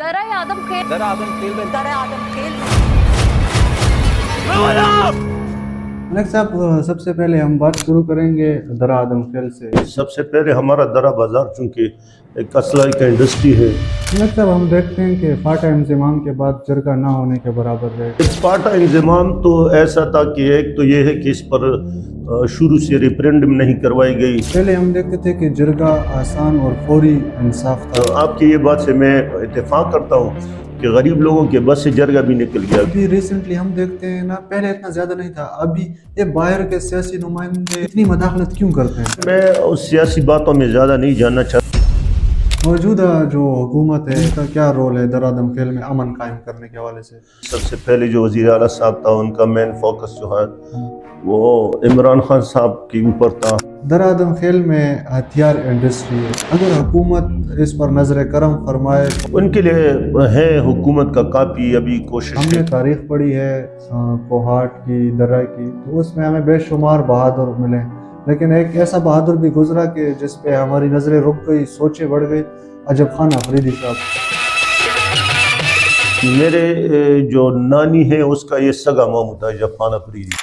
درہ آدم خیل ملک صاحب، سب سے پہلے ہم بات شروع کریں گے درہ آدم خیل سے۔ سب سے پہلے ہمارا درہ بازار چونکہ ایک اسلحے کا انڈسٹری ہے۔ ملک صاحب، ہم دیکھتے ہیں کہ فاٹا انضمام کے بعد جرگہ نہ ہونے کے برابر ہے۔ فاٹا انضمام تو ایسا تھا کہ ایک تو یہ ہے کہ اس پر شروع سے ریفرینڈم نہیں کروائی گئی۔ پہلے ہم دیکھتے تھے کہ جرگہ آسان اور فوری انصاف تھا۔ آپ کی یہ بات سے میں اتفاق کرتا ہوں کہ غریب لوگوں کے بس سے جرگہ بھی نکل گیا۔ ابھی ریسنٹلی ہم دیکھتے ہیں نا، پہلے اتنا زیادہ نہیں تھا، ابھی یہ باہر کے سیاسی نمائندے اتنی مداخلت کیوں کرتے ہیں؟ میں اس سیاسی باتوں میں زیادہ نہیں جاننا چاہتا۔ موجودہ جو حکومت ہے، اس کا کیا رول ہے درہ آدم خیل میں امن قائم کرنے کے حوالے سے؟ سب سے پہلے جو وزیر اعلیٰ صاحب تھا، ان کا مین فوکس جو ہے وہ عمران خان صاحب کے اوپر تھا۔ درہ آدم خیل میں ہتھیار انڈسٹری ہے، اگر حکومت اس پر نظر کرم فرمائے۔ ان کے لیے ہے حکومت کا کافی ابھی کوشش ہم ہے۔ نے تاریخ پڑھی ہے کوہاٹ کی، درہ کی، تو اس میں ہمیں بے شمار بہادر ملے، لیکن ایک ایسا بہادر بھی گزرا کہ جس پہ ہماری نظریں رک گئی، سوچیں بڑھ گئی، عجب خان افریدی صاحب۔ میرے جو نانی ہے اس کا یہ سگا ماموں تھا عجب خان افریدی۔